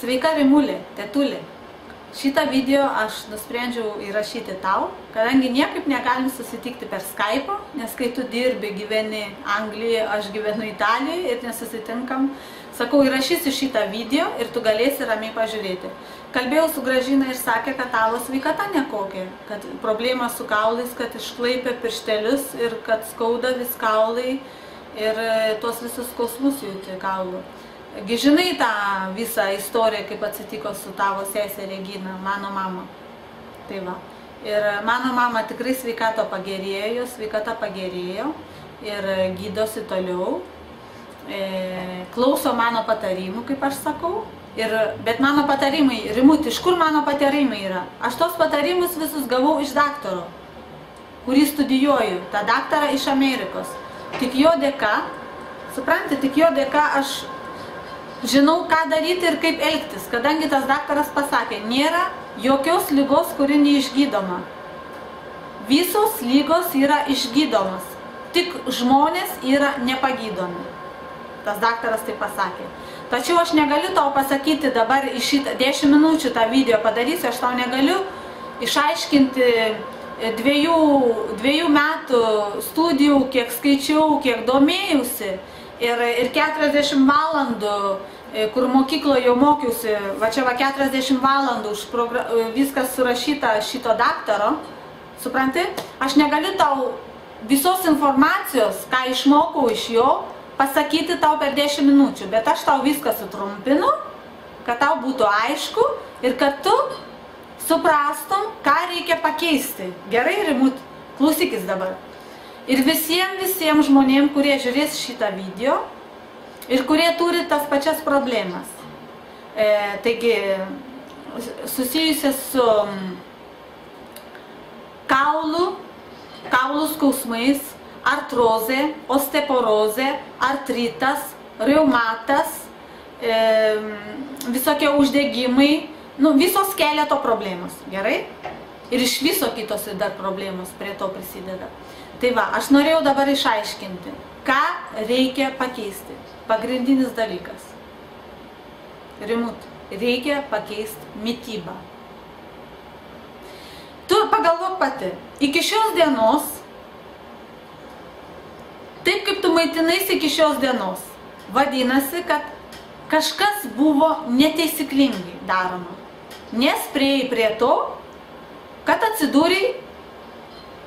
Sveika Rimulė, tetulė. Šitą video aš nusprendžiau įrašyti tau, kadangi niekaip negalim susitikti per Skype'ą, nes kai tu dirbi, gyveni Anglijoje, aš gyvenu Italijoje ir nesusitinkam. Sakau, įrašysiu šitą video ir tu galėsi ramiai pažiūrėti. Kalbėjau su Gražina ir sakė, kad tavo sveikata nekokia, kad problema su kaulais, kad išklaipė pirštelius ir kad skauda vis kaulai ir tuos visus skausmus jauti kaulų. Žinai tą visą istoriją, kaip atsitiko su tavo sesė Regina, mano mama. Tai va. Ir mano mama tikrai sveikata pagerėjo, sveikata pagerėjo ir gydosi toliau. Klauso mano patarimų, kaip aš sakau. Bet mano patarimai, Rimut, iš kur mano patarimai yra? Aš tos patarimus visus gavau iš daktaro, kurį studijuoju, tą daktarą iš Amerikos. Tik jo dėka, suprantate, tik jo dėka aš žinau, ką daryti ir kaip elgtis, kadangi tas daktaras pasakė, nėra jokios lygos, kuri neišgydoma. Visos lygos yra išgydomos, tik žmonės yra nepagydomi. Tas daktaras tai pasakė. Tačiau aš negaliu tau pasakyti dabar iš šitą 10 minučių tą video padarysiu, aš tau negaliu išaiškinti dviejų metų studijų, kiek skaičiau, kiek domėjausi. Ir 40 valandų, kur mokykloje jau mokiausi, va čia va 40 valandų viskas surašyta šito daktaro, supranti? Aš negaliu tau visos informacijos, ką išmokau iš jo, pasakyti tau per 10 minučių, bet aš tau viską sutrumpinu, kad tau būtų aišku ir kad tu suprastum, ką reikia pakeisti. Gerai, Rimut? Klausykis dabar. Ir visiems žmonėms, kurie žiūrės šitą video ir kurie turi tas pačias problemas. Taigi, susijusias su kaulų skausmais, artrozė, osteoporozė, artritas, reumatas, visokie uždegimai, visos keleto problemos. Gerai? Ir iš viso kitos dar problemos prie to prisideda. Tai va, aš norėjau dabar išaiškinti, ką reikia pakeisti. Pagrindinis dalykas. Rimut, reikia pakeisti mitybą. Tu pagalvok pati, iki šios dienos, taip kaip tu maitinaisi iki šios dienos, vadinasi, kad kažkas buvo netaisyklingai daroma. Nes priėjai prie to, kad atsidūrei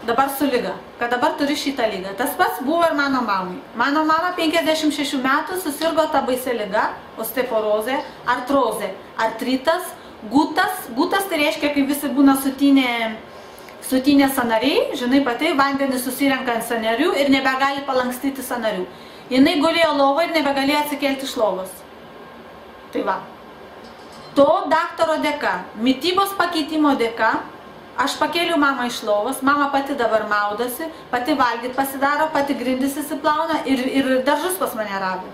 dabar su lyga, kad dabar turi šitą lygą. Tas pats buvo ir mano mamai. Mano mama 56 metų susirgo tą baisę lygą, osteoporozė, artrozė, artritas, gutas. Gutas tai reiškia, kai visi būna sutinė sąnariai, žinai pati, vandenį susirenka ant sąnarių ir nebegali palankstyti sąnarių. Jinai gulėjo lovą ir nebegalėjo atsikelti iš lovos. Tai va. To daktaro dėka, mitybos pakeitimo dėka, aš pakėliau mamą iš lovos, mama pati dabar maudosi, pati valgyt pasidaro, pati grindis įsiplauna ir daržus pas mane rado.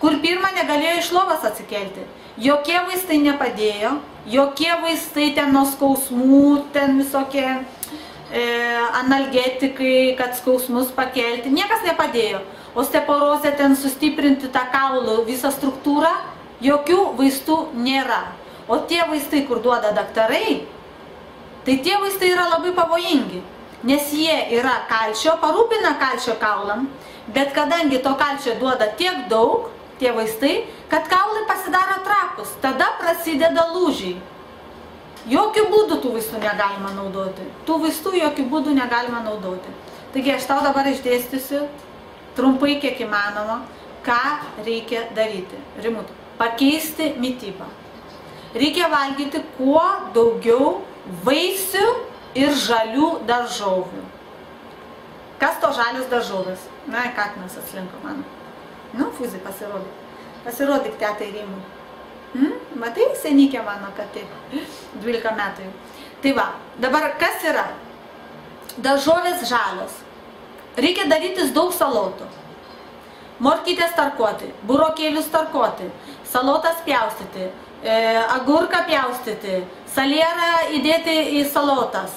Kur pirmą negalėjo iš lovos atsikelti. Jokie vaistai nepadėjo, jokie vaistai ten nuo skausmų, ten visokie analgetikai, kad skausmus pakelti, niekas nepadėjo. Osteoporozė ten sustiprinti tą kaulų visą struktūrą, jokių vaistų nėra. O tie vaistai, kur duoda daktarai, tai tie vaistai yra labai pavojingi, nes jie yra kalcio, parūpina kalcio kaulam, bet kadangi to kalcio duoda tiek daug, tie vaistai, kad kaulai pasidaro trapus, tada prasideda lūžiai. Jokių būdų tų vaistų negalima naudoti. Tų vaistų jokių būdų negalima naudoti. Taigi aš tau dabar išdėstysiu trumpai kiek įmanoma, ką reikia daryti. Rimut, pakeisti mitybą. Reikia valgyti kuo daugiau vaisių ir žalių daržovių. Kas to žalios daržovės? Na, katinas atslinko mano. Fuzai, pasirodyk. Pasirodyk tetai Rimui. Matai, senykė mano katė. 12 metų. Tai va, dabar kas yra? Daržovės žalios. Reikia darytis daug salotų. Morkytės tarkuoti, burokėlius tarkuoti, salotas pjaustyti, agurką pjaustyti, salierą įdėti į salotas,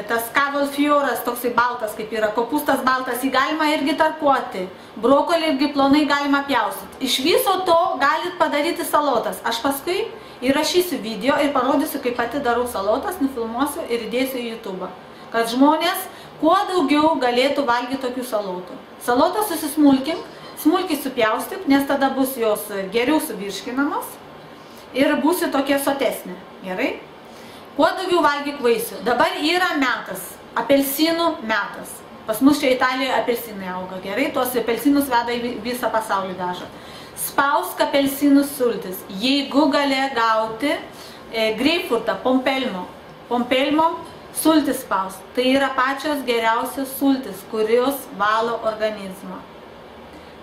tas kavalfioras, toksai baltas kaip yra, kopūstas baltas, jį galima irgi tarkuoti, brokolį irgi plonai galima pjaustyti. Iš viso to galit padaryti salotas. Aš paskui įrašysiu video ir parodysiu, kaip pati darau salotas, nufilmuosiu ir įdėsiu į YouTube, kad žmonės kuo daugiau galėtų valgyti tokių salotų. Salotas susismulkink, smulkiai supjaustyk, nes tada bus jos geriau suvirškinamos ir būsi tokia sotesnė. Gerai? Kuo daugiau valgyk vaisių. Dabar yra metas, apelsinų metas. Pas mus čia Italijoje apelsinai auga, gerai? Tuos apelsinus veda į visą pasaulį veža. Spausk apelsinų sultis. Jeigu gali gauti greipfrutą, pompelmo sultis spausk. Tai yra pačios geriausios sultis, kurios valo organizmą.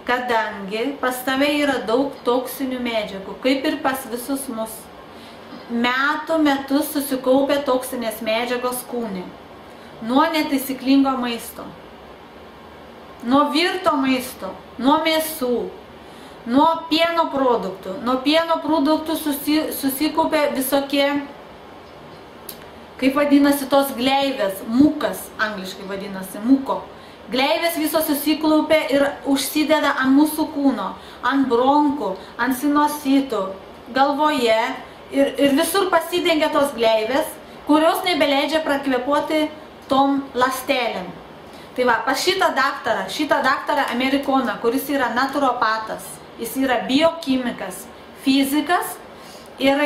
Kadangi pas tave yra daug toksinių medžiagų, kaip ir pas visus mus. Metų metus susikaupia toksinės medžiagos kūne. Nuo netaisyklingo maisto, nuo virto maisto, nuo mėsų, nuo pieno produktų. Nuo pieno produktų susikaupia visokie, kaip vadinasi tos gleivės, mukas, angliškai vadinasi, muko. Gleivės visos susikaupia ir užsideda ant mūsų kūno, ant bronkų, ant sinusitų, galvoje. Ir visur pasidengia tos gleivės, kurios nebeleidžia prakvėpuoti tom ląstelėm. Tai va, pas šitą daktarą amerikoną, kuris yra naturopatas, jis yra biokimikas, fizikas ir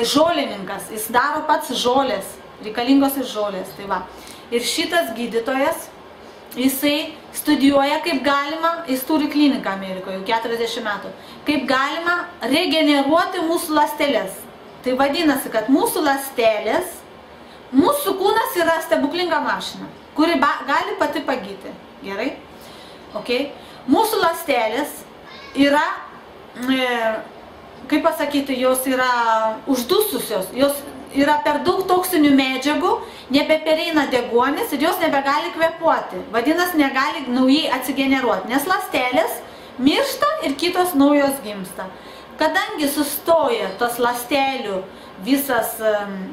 žolininkas, jis daro pats žolės, reikalingos ir žolės. Tai va. Ir šitas gydytojas, jisai studijuoja, kaip galima, jis turi kliniką Amerikoje, jau 40 metų, kaip galima regeneruoti mūsų ląsteles. Tai vadinasi, kad mūsų ląstelės, mūsų kūnas yra stebuklinga mašina, kuri gali pati pagyti. Gerai? Okay? Mūsų ląstelės yra, kaip pasakyti, jos yra uždususios, jos yra per daug toksinių medžiagų, nebepereina deguonis ir jos nebegali kvėpuoti. Vadinasi, negali naujai atsigeneruoti, nes ląstelės miršta ir kitos naujos gimsta. Kadangi sustoja tos ląstelių visas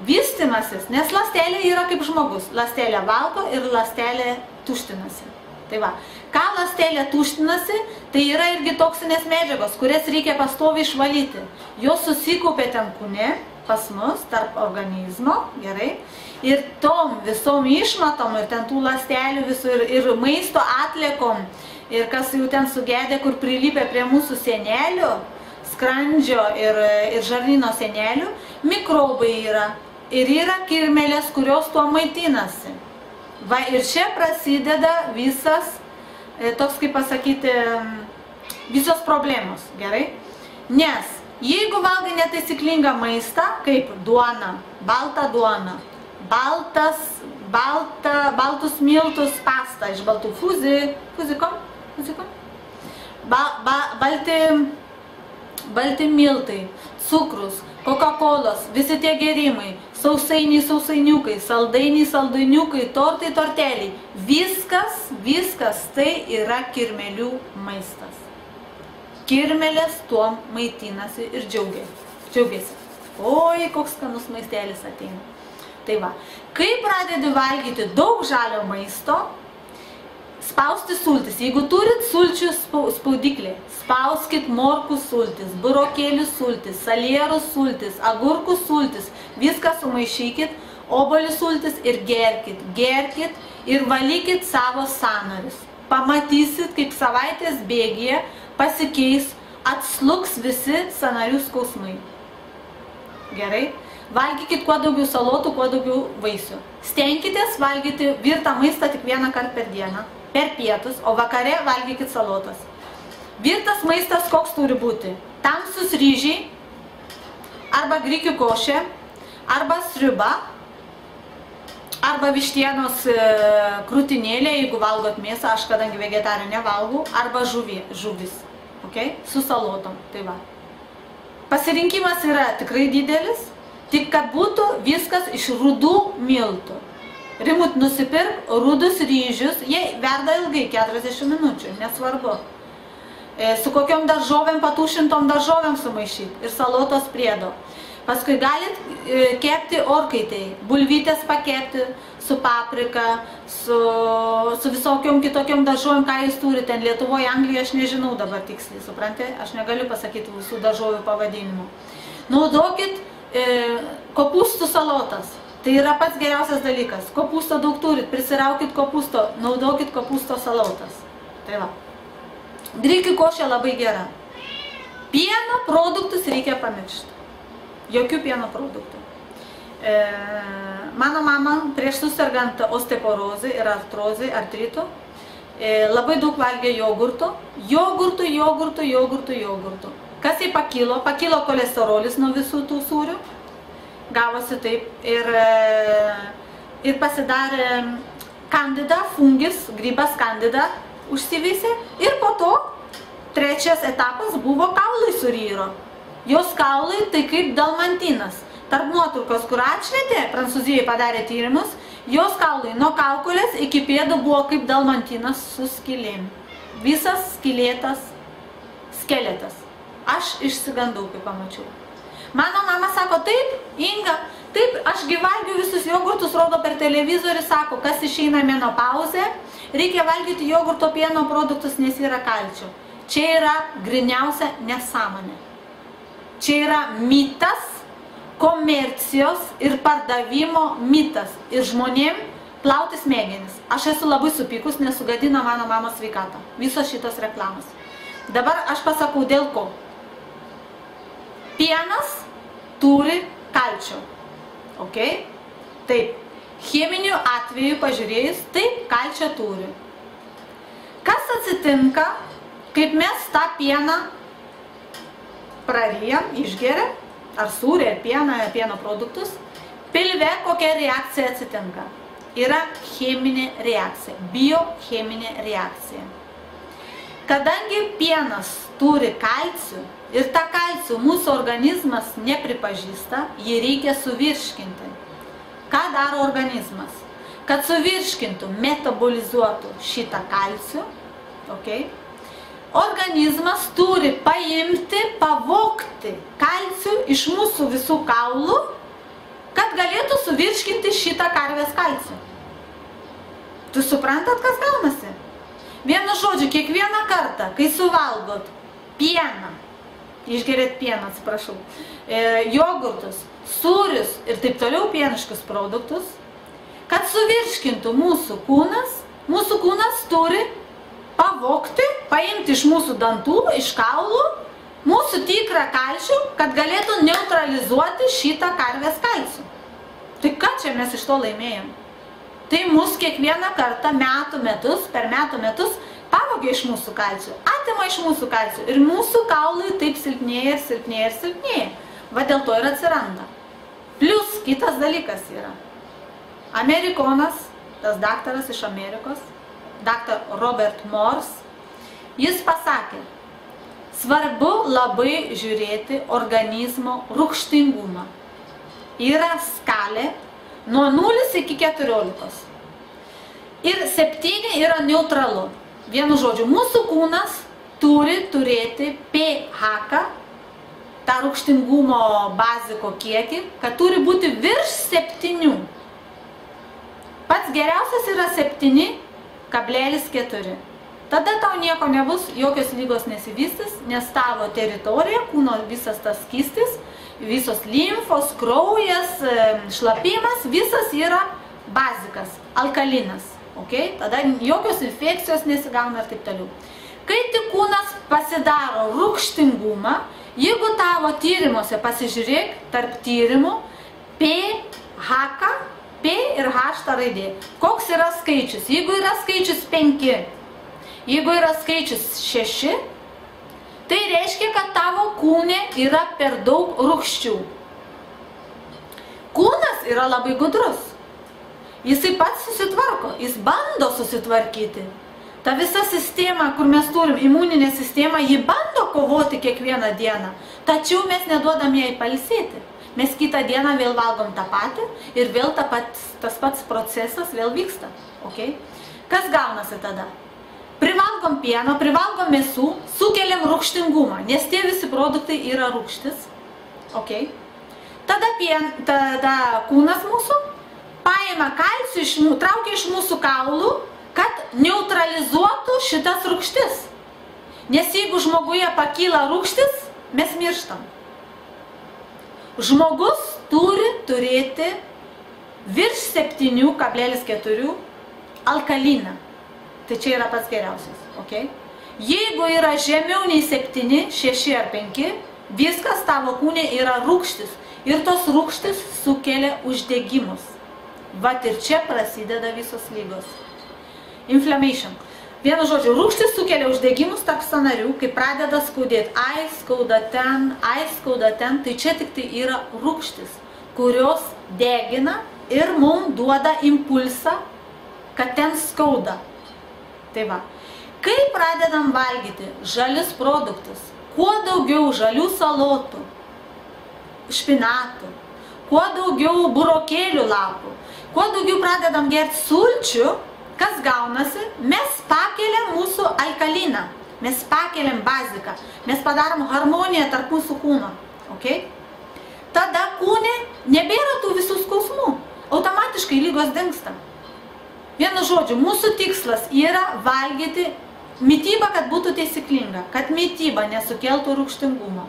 vystymasis, nes ląstelė yra kaip žmogus. Ląstelė valgo ir ląstelė tuštinasi. Tai va, ką ląstelė tuštinasi, tai yra irgi toksinės medžiagos, kurias reikia pastoviai išvalyti. Jos susikaupia ten kūne, pas mus, tarp organizmo, gerai. Ir tom visom išmatom ir ten tų ląstelių visur ir maisto atliekom, ir kas jau ten sugedė, kur prilipė prie mūsų sienelių, skrandžio ir žarnyno sienelių, mikrobai yra. Ir yra kirmėlės, kurios tuo maitinasi. Va, ir čia prasideda visas, toks kaip pasakyti, visos problemos, gerai? Nes jeigu valgai netaisyklingą maistą, kaip duona, balta duona, baltus miltus pasta iš baltų balti miltai, cukrus, Coca-Colos, visi tie gėrimai, sausainiai, saldainiukai, tortai, torteliai. Viskas tai yra kirmėlių maistas. Kirmėlės tuom maitinasi ir džiaugiasi. Oi, koks skanus maistelis ateina. Tai va, kai pradedi valgyti daug žalio maisto, spausti sultis. Jeigu turit sulčių spaudiklį, spauskit morkų sultis, burokėlių sultis, salierų sultis, agurkų sultis. Viską sumaišykit, obuolių sultis ir gerkit ir valykit savo sąnarius. Pamatysit, kaip savaitės bėgyje pasikeis, atslūgs visi sąnarių skausmai. Gerai? Valgykit kuo daugiau salotų, kuo daugiau vaisių. Stenkitės valgyti virtą maistą tik vieną kartą per dieną, per pietus, o vakare valgykit salotas. Virtas maistas koks turi būti? Tamsus ryžiai, arba grikių košė, arba sriuba, arba vištienos krūtinėlė, jeigu valgot mėsą, aš kadangi vegetarė nevalgau, arba žuvis, okay? Su salotom. Tai va. Pasirinkimas yra tikrai didelis, tik kad būtų viskas iš rudų miltų. Rimut, nusipirk rudus ryžius, jie verda ilgai, 40 minučių, nesvarbu. Su kokiom daržovėm, patušintom daržovėm sumaišyt ir salotos priedo. Paskui galit kepti orkaitėj, bulvytės pakepti su paprika, su visokiom kitokiom daržovėm, ką jūs turite. Ten Lietuvoje, Anglijoje, aš nežinau dabar tiksliai, suprantate, aš negaliu pasakyti visų daržovių pavadinimų. Naudokit kopūstų salotas. Tai yra pats geriausias dalykas. Kopūsto daug turit, prisiraukit kopūsto, naudokit kopūsto salotas. Tai va. Grikių košė labai gera. Pieno produktus reikia pamiršti. Jokių pieno produktų. Mano mama prieš susirgant osteoporozę ir artritu labai daug valgė jogurtų. Kas jai pakilo? Pakilo kolesterolis nuo visų tų sūrių. Gavosi taip. Ir pasidarė candida, fungis, grybas candida užsiveisė. Ir po to trečias etapas buvo kaulai suryro. Jos kaulai tai kaip dalmantinas. Tarp nuotraukos, kur atšvietė, Prancūzijoje padarė tyrimus, jos kaulai nuo kaukolės iki pėdų buvo kaip dalmantinas su skylėm. Visas skylėtas skeletas. Aš išsigandau, kai pamačiau. Mano mama sako, taip, Inga, taip, aš valgiu visus jogurtus, rodo per televizorių, sako, kas išeina menopauzė, reikia valgyti jogurto pieno produktus, nes yra kalcio. Čia yra griniausia nesąmonė. Čia yra mitas, komercijos ir pardavimo mitas. Ir žmonėm plauti smegenis. Aš esu labai supykus, nes sugadina mano mamos sveikatą. Visos šitos reklamos. Dabar aš pasakau dėl ko. Pienas turi kalcio. Ok? Taip. Cheminiu atveju pažiūrėjus, taip, kalcio turi. Kas atsitinka, kaip mes tą pieną praryjam, išgeriam, ar sūrį, ar pieną, ar pieno produktus, pilve kokia reakcija atsitinka. Yra cheminė reakcija, biocheminė reakcija. Kadangi pienas turi kalcių ir tą kalcių mūsų organizmas nepripažįsta, jį reikia suvirškinti. Ką daro organizmas? Kad suvirškintų, metabolizuotų šitą kalcių, okay? Organizmas turi paimti, pavogti kalcių iš mūsų visų kaulų, kad galėtų suvirškinti šitą karvės kalcių. Tu suprantat, kas gaunasi? Vienu žodžiu, kiekvieną kartą, kai suvalgot pieną, išgerėt pieną, atsiprašau, jogurtus, sūrius ir taip toliau pieniškus produktus, kad suvirškintų mūsų kūnas turi pavogti, paimti iš mūsų dantų, iš kaulų, mūsų tikrą kalcių, kad galėtų neutralizuoti šitą karvės kalcių. Tai ką čia mes iš to laimėjom? Tai mus kiekvieną kartą per metų metus pavogė iš mūsų kalcių, atima iš mūsų kalcių ir mūsų kaulai taip silpnėja ir silpnėja ir silpnėja. Va dėl to ir atsiranda. Plius kitas dalykas yra. Amerikonas, tas daktaras iš Amerikos, Dr. Robert Morse, jis pasakė, svarbu labai žiūrėti organizmo rūgštingumą. Yra skalė nuo 0 iki 14. Ir 7 yra neutralu. Vienu žodžiu, mūsų kūnas turi turėti pH, tą rūgštingumo baziko kiekį, kad turi būti virš 7. Pats geriausias yra 7,4. Tada tau nieko nebus, jokios lygos nesivystys, nes tavo teritorija, kūno visas tas skystis, visos limfos, kraujas, šlapimas, visas yra bazikas, alkalinas. Okay? Tada jokios infekcijos nesigauna ir taip toliau. Kai tik kūnas pasidaro rūgštingumą, jeigu tavo tyrimuose pasižiūrėk, tarp tyrimų, pH, P ir H ta raidė. Koks yra skaičius? Jeigu yra skaičius 5, jeigu yra skaičius 6, tai reiškia, kad tavo kūne yra per daug rūgščių. Kūnas yra labai gudrus. Jisai pats susitvarko, jis bando susitvarkyti. Ta visa sistema, kur mes turim, imuninė sistema, ji bando kovoti kiekvieną dieną, tačiau mes neduodam jai pailsėti. Mes kitą dieną vėl valgom tą patį ir vėl tas pats procesas vėl vyksta. Okay? Kas gaunasi tada? Privalgom pieno, privalgom mėsų, sukeliam rūgštingumą, nes tie visi produktai yra rūgštis. Okay? Tada kūnas mūsų paima kalcių, traukia iš mūsų kaulų, kad neutralizuotų šitas rūgštis. Nes jeigu žmoguje pakyla rūgštis, mes mirštam. Žmogus turi turėti virš 7,4 alkaliną. Tai čia yra pats geriausias. Okay? Jeigu yra žemiau nei 7, 6 ar 5, viskas tavo kūne yra rūgštis. Ir tos rūgštis sukelia uždegimus. Vat ir čia prasideda visos lygos. Inflammation. Vienu žodžiu, rūgštis sukelia uždegimus tarp sąnarių, kai pradeda skaudėti. Ai, skauda ten, tai čia tik tai yra rūgštis, kurios degina ir mums duoda impulsą, kad ten skauda. Tai va, kai pradedam valgyti žalius produktus, kuo daugiau žalių salotų, špinatų, kuo daugiau burokėlių lapų, kuo daugiau pradedam gerti sulčių, kas gaunasi, mes pakeliam mūsų alkaliną, mes pakeliam baziką, mes padarom harmoniją tarp mūsų kūno. Okay? Tada kūne nebėra tų visų skausmų, automatiškai lygos dingsta. Vienu žodžiu, mūsų tikslas yra valgyti mitybą, kad būtų taisyklinga, kad mityba nesukeltų rūgštingumo.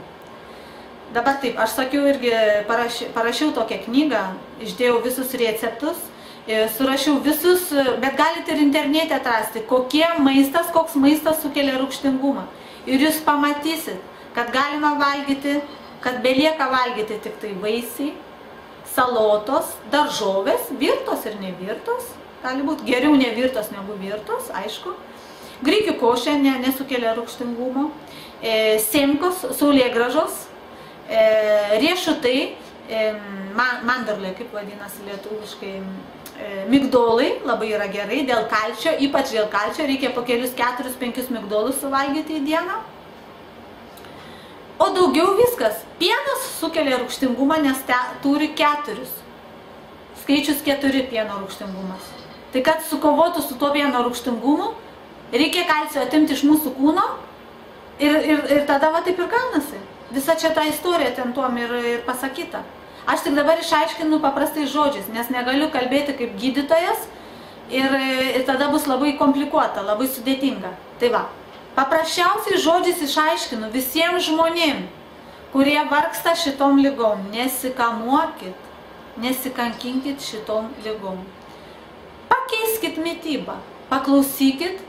Dabar taip, aš sakiau irgi, parašiau tokią knygą, išdėjau visus receptus, surašiau visus, bet galite ir internete atrasti, koks maistas sukelia rūgštingumą. Ir jūs pamatysit, kad galima valgyti, kad belieka valgyti tik tai vaisiai, salotos, daržovės, virtos ir nevirtos. Gali būti geriau nevirtos negu virtos, aišku. Grikių košė nesukelia rūgštingumo. Semkos, saulėgrąžos, riešutai, mandorlai, kaip vadinasi lietuviškai, migdolai labai yra gerai dėl kalcio, ypač dėl kalcio reikia po kelius 4-5 migdolus suvalgyti į dieną. O daugiau viskas. Pienas sukelia rūgštingumą, nes turi 4. Skaičius 4 pieno rūgštingumas. Tai kad sukovotų su tuo pieno rūgštingumu, reikia kalcio atimti iš mūsų kūno ir tada va taip ir gaunasi. Visa čia ta istorija ten tuom ir pasakyta. Aš tik dabar išaiškinu paprastais žodžiais, nes negaliu kalbėti kaip gydytojas ir tada bus labai komplikuota, labai sudėtinga. Tai va, paprasčiausiai žodžiais išaiškinu visiems žmonėm, kurie vargsta šitom ligom. Nesikamuokit, nesikankinkit šitom ligom. Pakeiskit mitybą, paklausykit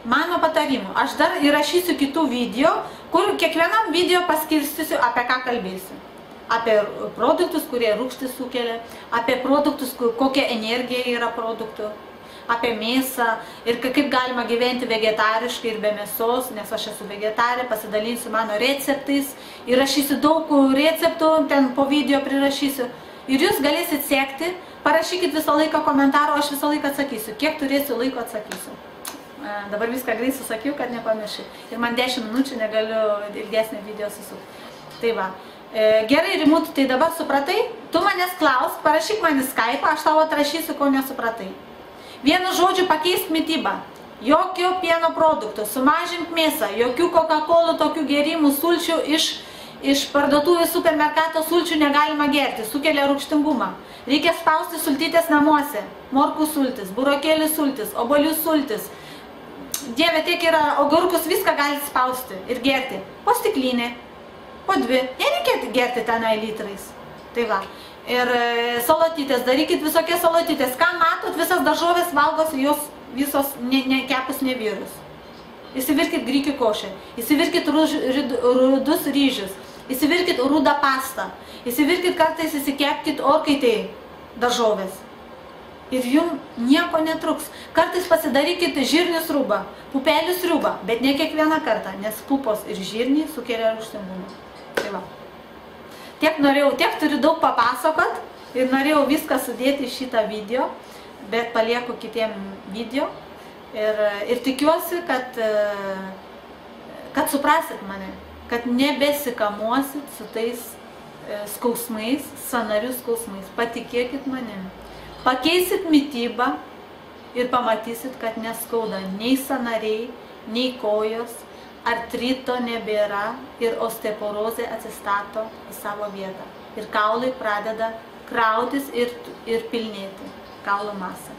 mano patarimų. Aš dar įrašysiu kitų video, kur kiekvienam video paskirstysiu, apie ką kalbėsiu. Apie produktus, kurie rūgštis sukelia, apie produktus, kokia energija yra produktų, apie mėsą ir kaip galima gyventi vegetariškai ir be mėsos, nes aš esu vegetarė, pasidalinsiu mano receptais, įrašysiu daug receptų, ten po video prirašysiu. Ir jūs galėsit sekti, parašykit visą laiką komentarų, aš visą laiką atsakysiu. Kiek turėsiu laiko atsakysiu. Dabar viską greit susakiau, kad nepamiršiu. Ir man 10 minučių negaliu ilgesnį video susukti. Tai va. Gerai, Rimut, tai dabar supratai? Tu manęs klausk, parašyk man į Skype, aš tau atrašysiu, ko nesupratai. Vienu žodžiu, pakeisk mitybą. Jokio pieno produktų, sumažink mėsą, jokių Coca-Colų, tokių gėrimų, sulčių iš parduotuvės supermerkato sulčių negalima gerti, sukelia rūgštingumą. Reikia spausti sultytės namuose, morkų sultis, burokėlių sultis, obuolių sultis. Dieve, tiek yra ogurkus, viską galite spausti ir gerti. Po stiklinė, po 2, nereikia gerti tenai litrais. Tai va. Ir salotytės, darykit visokias salotytės. Ką matot, visas daržovės valgosi, jos visos nekepus nevirus. Įsivirkit grikių košę, įsivirkit rudus ryžius, įsivirkit rudą pastą, įsivirkit kartais įsikepkit orkaitėj daržovės. Ir jums nieko netruks. Kartais pasidarykit žirnių sriubą, pupelių sriubą, bet ne kiekvieną kartą, nes pupos ir žirniai sukelia rūgštingumą. Tai va. Tiek turiu daug papasakot ir norėjau viską sudėti į šitą video, bet palieku kitiem video. Ir tikiuosi, kad suprasit mane, kad nebesikamuosit su tais skausmais, sąnarių skausmais. Patikėkit manim. Pakeisit mitybą ir pamatysit, kad neskauda nei sąnariai, nei kojos, artrito nebėra ir osteoporozė atsistato į savo vietą. ir kaulai pradeda krautis ir pilnėti kaulo masę.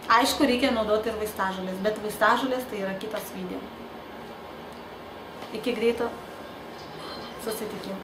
Aišku, reikia naudoti ir vaistažolės, bet vaistažolės tai yra kitas video. Iki greito susitikimo.